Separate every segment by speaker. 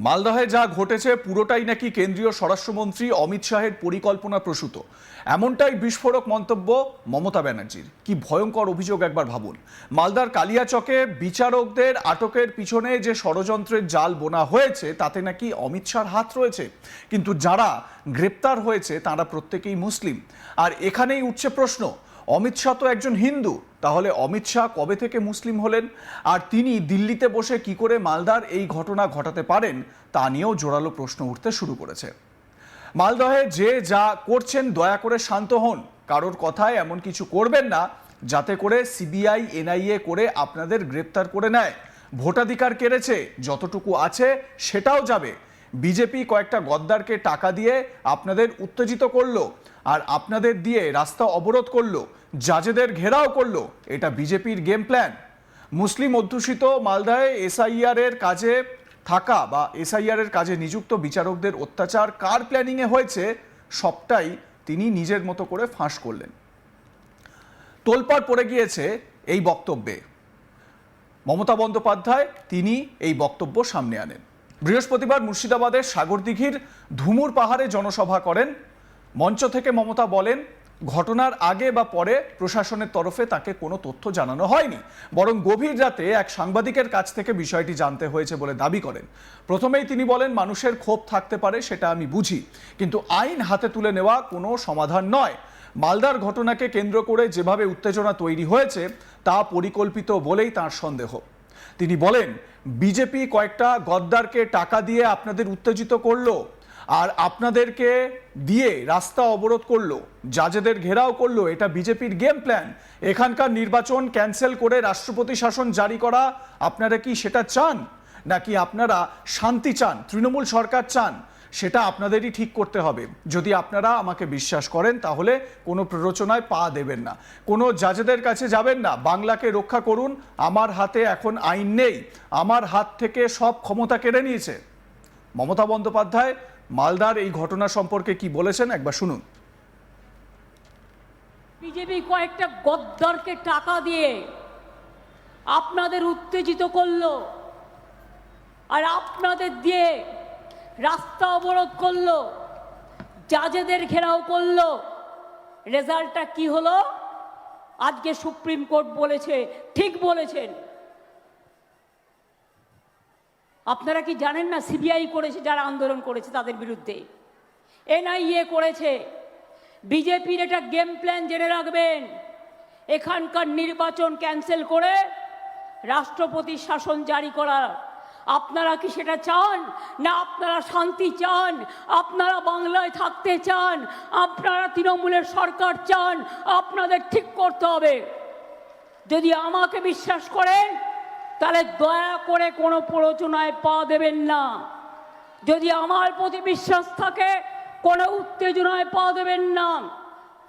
Speaker 1: মালদহে যা ঘটেছে পুরোটাই নাকি কেন্দ্রীয় স্বরাষ্ট্রমন্ত্রী অমিত শাহের পরিকল্পনা প্রসূত, এমনটাই বিস্ফোরক মন্তব্য মমতা ব্যানার্জির। কি ভয়ঙ্কর অভিযোগ একবার ভাবুন। মালদার কালিয়াচকে বিচারকদের আটকের পিছনে যে ষড়যন্ত্রের জাল বোনা হয়েছে তাতে নাকি অমিত শাহর হাত রয়েছে, কিন্তু যারা গ্রেপ্তার হয়েছে তারা প্রত্যেকেই মুসলিম। আর এখানেই উঠছে প্রশ্ন, অমিত শাহ তো একজন হিন্দু, তাহলে অমিত শাহ কবে থেকে মুসলিম হলেন? আর তিনি দিল্লিতে বসে কি করে মালদার এই ঘটনা ঘটাতে পারেন তা নিয়েও জোরালো প্রশ্ন উঠতে শুরু করেছে। মালদহে যে যা করছেন দয়া করে শান্ত হন, কারোর কথায় এমন কিছু করবেন না যাতে করে সিবিআই এনআইএ করে আপনাদের গ্রেপ্তার করে নেয়। ভোটাধিকার কেড়েছে, যতটুকু আছে সেটাও যাবে। বিজেপি কয়েকটা গদ্দারকে টাকা দিয়ে আপনাদের উত্তেজিত করলো, আর আপনাদের দিয়ে রাস্তা অবরোধ করলো, জাজেদের ঘেরাও করলো। এটা বিজেপির গেম প্ল্যান। মুসলিম অধ্যুষিত মালদায় এসআইআর এর কাজে থাকা বা এসআইআর এর কাজে নিযুক্ত বিচারকদের অত্যাচার কার প্ল্যানিংয়ে হয়েছে সবটাই তিনি নিজের মতো করে ফাঁস করলেন। তোলপাড় পড়ে গিয়েছে এই বক্তব্যে। মমতা বন্দ্যোপাধ্যায় তিনি এই বক্তব্য সামনে আনেন। বৃহস্পতিবার মুর্শিদাবাদের সাগরদিঘির ধুমুর পাহাড়ে জনসভা করেন। মঞ্চ থেকে মমতা বলেন, ঘটনার আগে বা পরে প্রশাসনের তরফে তাকে কোনো তথ্য জানানো হয়নি, বরং গভীর রাতে এক সাংবাদিকের কাছ থেকে বিষয়টি জানতে হয়েছে বলে দাবি করেন। প্রথমেই তিনি বলেন, মানুষের ক্ষোভ থাকতে পারে, সেটা আমি বুঝি, কিন্তু আইন হাতে তুলে নেওয়া কোনো সমাধান নয়। মালদার ঘটনাকে কেন্দ্র করে যেভাবে উত্তেজনা তৈরি হয়েছে তা পরিকল্পিত বলেই তাঁর সন্দেহ। তিনি বলেন, বিজেপি কয়েকটা গদ্দারকে টাকা দিয়ে আপনাদের উত্তেজিত করলো, আর আপনাদেরকে দিয়ে রাস্তা অবরোধ করলো, জাজেদের ঘেরাও করলো। এটা বিজেপির গেম প্ল্যান। এখানকার নির্বাচন ক্যান্সেল করে রাষ্ট্রপতি শাসন জারি করা, আপনারা কি সেটা চান? নাকি আপনারা শান্তি চান, তৃণমূল সরকার চান? সেটা আপনাদেরই ঠিক করতে হবে। যদি আপনারা আমাকে বিশ্বাস করেন তাহলে কোনো প্ররোচনায় পা দেবেন না, কোনো জাজেদের কাছে যাবেন না। বাংলাকে রক্ষা করুন, আমার হাতে এখন আইন নেই, আমার হাত থেকে সব ক্ষমতা কেড়ে নিয়েছে। মমতা বন্দ্যোপাধ্যায় মালদার এই ঘটনা সম্পর্কে কি বলেছেন একবার শুনুন।
Speaker 2: বিজেপি কয়েকটা গদ্দারকে টাকা দিয়ে আপনাদের উত্তেজিত করলো, আর আপনাদের দিয়ে রাস্তা অবরোধ করলো, জাজেদের ঘেরাও করলো। রেজাল্টটা কি হলো? আজকে সুপ্রিম কোর্ট বলেছে, ঠিক বলেছেন। আপনারা কি জানেন না সিবিআই করেছে, যারা আন্দোলন করেছে তাদের বিরুদ্ধে, এনআইএ করেছে। বিজেপির এটা গেম প্ল্যান, জেনে রাখবেন। এখানকার নির্বাচন ক্যান্সেল করে রাষ্ট্রপতি শাসন জারি করা। আপনারা কি সেটা চান? না আপনারা শান্তি চান? আপনারা বাংলায় থাকতে চান? আপনারা তৃণমূলের সরকার চান? আপনাদের ঠিক করতে হবে। যদি আমাকে বিশ্বাস করেন তাহলে দয়া করে কোনো প্ররোচনায় পা দেবেন না। যদি আমার প্রতি বিশ্বাস থাকে কোনো উত্তেজনায় পা দেবেন না,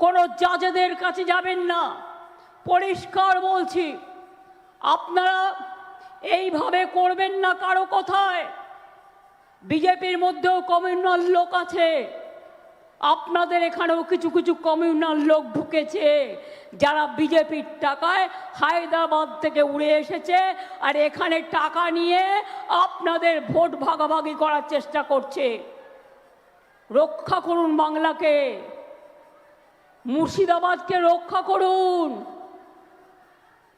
Speaker 2: কোনো জাজেদের কাছে যাবেন না। পরিষ্কার বলছি, আপনারা এইভাবে করবেন না কারো কথায়। বিজেপির মধ্যেও কমিউনাল লোক আছে, আপনাদের এখানেও কিছু কিছু কমিউনাল লোক ঢুকেছে যারা বিজেপির টাকায় হায়দ্রাবাদ থেকে উড়ে এসেছে, আর এখানে টাকা নিয়ে আপনাদের ভোট ভাগাভাগি করার চেষ্টা করছে। রক্ষা করুন বাংলাকে, মুর্শিদাবাদকে রক্ষা করুন,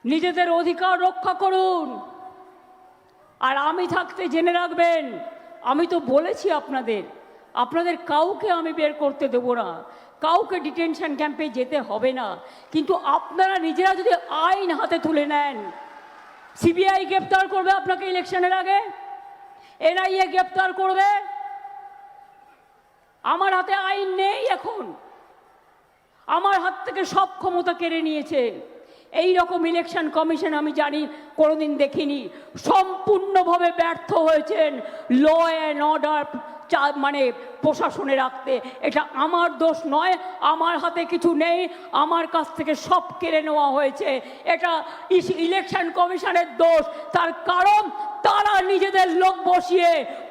Speaker 2: নিজেদের অধিকার রক্ষা করুন। আর আমি থাকতে জেনে রাখবেন, আমি তো বলেছি আপনাদের কাউকে আমি বের করতে দেব না, কাউকে ডিটেনশন ক্যাম্পে যেতে হবে না। কিন্তু আপনারা নিজেরা যদি আইন হাতে তুলে নেন, সিবিআই গ্রেপ্তার করবে আপনাকে ইলেকশনের আগে, এনআইএ গ্রেপ্তার করবে। আমার হাতে আইন নেই এখন, আমার হাত থেকে সব ক্ষমতা কেড়ে নিয়েছে। এই রকম ইলেকশন কমিশন আমি জানি কোনোদিন দেখিনি। সম্পূর্ণভাবে ব্যর্থ হয়েছেন ল অ্যান্ড অর্ডার মানে প্রশাসনে রাখতে। এটা আমার দোষ নয়, আমার হাতে কিছু নেই, আমার কাছ থেকে সব কেড়ে নেওয়া হয়েছে। এটা ইলেকশন কমিশনের দোষ। তার কারণ তারা নিজেদের লোক বসিয়ে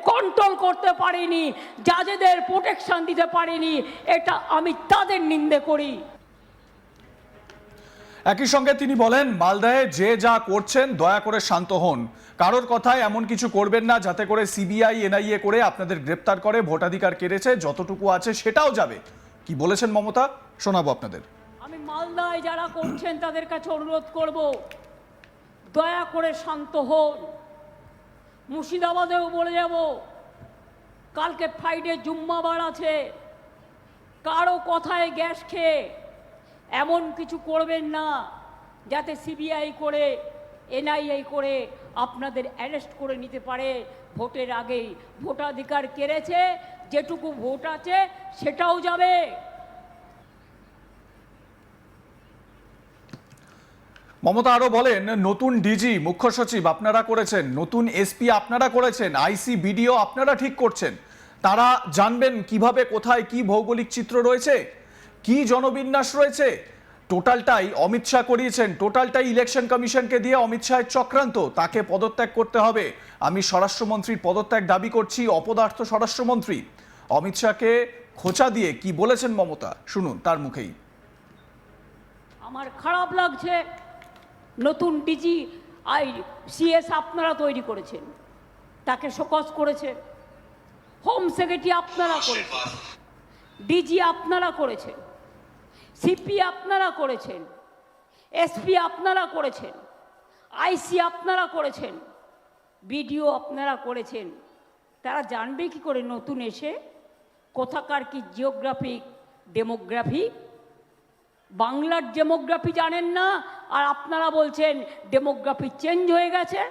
Speaker 2: কন্ট্রোল করতে পারেনি, জাজেদের প্রোটেকশন দিতে পারেনি। এটা আমি তাদের নিন্দে করি।
Speaker 1: একই সঙ্গে তিনি বলেন, মালদায় যে যা করছেন দয়া করে শান্ত হন, কারোর কথায় এমন কিছু করবেন না যাতে করে সিবিআই এনআইএ করে আপনাদের গ্রেপ্তার করে ভোটাধিকার কেড়েছে যতটুকু আছে সেটাও যাবে। কি বলেছেন মমতা, শোনাবো আপনাদের।
Speaker 2: আমি মালদায় যারা করছেন তাদের কাছে অনুরোধ করব, দয়া করে শান্ত হন। মুর্শিদাবাদেও বলে যাব, কালকে ফ্রাইডে জুম্মাবার আছে, কারো কথায় গ্যাস খেয়ে এমন কিছু করবেন না যাতে সিবিআই করে এনআইএ করে আপনাদের অ্যারেস্ট করে নিতে পারে ভোটের আগেই। ভোটাধিকার কেড়েছে, যেটুকু ভোট আছে সেটাও যাবে।
Speaker 1: মমতা আরো বলেন, নতুন ডিজি মুখ্য সচিব আপনারা করেছেন, নতুন এসপি আপনারা করেছেন, আইসি বিডিও আপনারা ঠিক করছেন। তারা জানবেন কিভাবে কোথায় কি ভৌগোলিক চিত্র রয়েছে, কি জনবিন্যাস রয়েছে। টোটালটাই অমিত শাহ করিয়েছেন, টোটালটাই ইলেকশন কমিশনকে দিয়ে অমিত শাহের চক্রান্ত। তাকে পদত্যাগ করতে হবে। আমি স্বরাষ্ট্রমন্ত্রীর পদত্যাগ দাবি করছি, অপদার্থ স্বরাষ্ট্রমন্ত্রী। অমিত শাহকে খোঁচা দিয়ে কি বলেছেন মমতা, শুনুন তার মুখেই।
Speaker 2: আমার খারাপ লাগছে, নতুন ডিজি সিএস আপনারা তৈরি করেছেন, তাকে শোকজ করেছে। হোম সেক্রেটারি আপনারা করেছেন, ডিজি আপনারা করেছেন, সিপি আপনারা করেছেন, এসপি আপনারা করেছেন, আইসি আপনারা করেছেন, বিডিও আপনারা করেছেন। তারা জানবে কি করে নতুন এসে কোথাকার কি জিওগ্রাফিক ডেমোগ্রাফি? বাংলার ডেমোগ্রাফি জানেন না, আর আপনারা বলছেন ডেমোগ্রাফি চেঞ্জ হয়ে গেছে।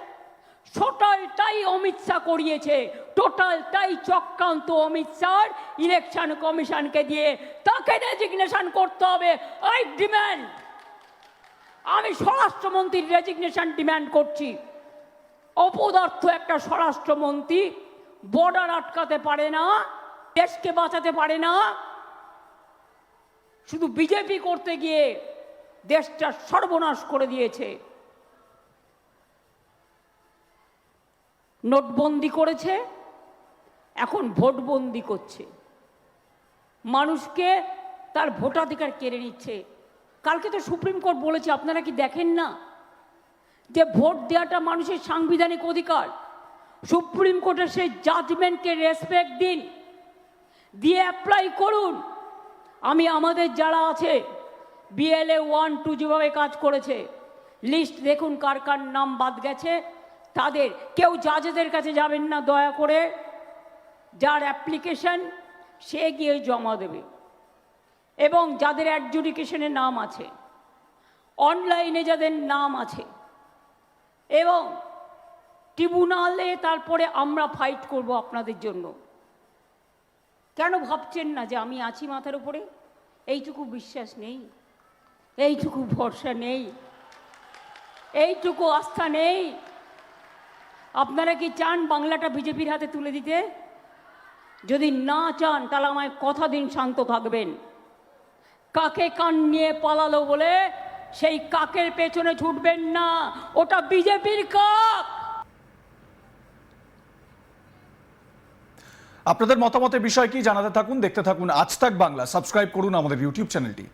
Speaker 2: টোটালটাই অমিত শাহ করিয়েছে, টোটালটাই চক্রান্ত অমিত শাহ ইলেকশন কমিশনকে দিয়ে। তাকে রেজিগনেশন করতে হবে। আই ডিম্যান্ড, আমি স্বরাষ্ট্রমন্ত্রীর রেজিগনেশন ডিম্যান্ড করছি। অপদার্থ একটা স্বরাষ্ট্রমন্ত্রী, বর্ডার আটকাতে পারে না, দেশকে বাঁচাতে পারে না, শুধু বিজেপি করতে গিয়ে দেশটা সর্বনাশ করে দিয়েছে। নোটবন্দি করেছে, এখন ভোটবন্দি করছে, মানুষকে তার ভোটাধিকার কেড়ে নিচ্ছে। কালকে তো সুপ্রিম কোর্ট বলেছে, আপনারা কি দেখেন না যে ভোট দেওয়াটা মানুষের সাংবিধানিক অধিকার? সুপ্রিম কোর্টের সেই জাজমেন্টকে রেসপেক্ট দিন, দিয়ে অ্যাপ্লাই করুন। আমি আমাদের যারা আছে বিএলএ 1, 2 যেভাবে কাজ করেছে, লিস্ট দেখুন কার কার নাম বাদ গেছে। তাদের কেউ জাজেদের কাছে যাবেন না দয়া করে। যার অ্যাপ্লিকেশন সে গিয়ে জমা দেবে, এবং যাদের অ্যাডজুডিকেশনে নাম আছে, অনলাইনে যাদের নাম আছে, এবং ট্রিব্যুনালে তারপরে আমরা ফাইট করব আপনাদের জন্য। কেন ভাবছেন না যে আমি আছি মাথার উপরে? এইটুকু বিশ্বাস নেই, এইটুকু ভরসা নেই, এইটুকু আস্থা নেই? আপনারা কি চান বাংলাটা বিজেপির হাতে তুলে দিতে? যদি না চান তাহলে আমায় কথা দিন শান্ত থাকবেন। কাকে কান নিয়ে পালালো বলে সেই কাকের পেছনে ছুটবেন না, ওটা বিজেপির কাক।
Speaker 1: আপনাদের মতামতের বিষয় কি জানাতে থাকুন, দেখতে থাকুন আজ তাক বাংলা। সাবস্ক্রাইব করুন আমাদের ইউটিউব চ্যানেলটি।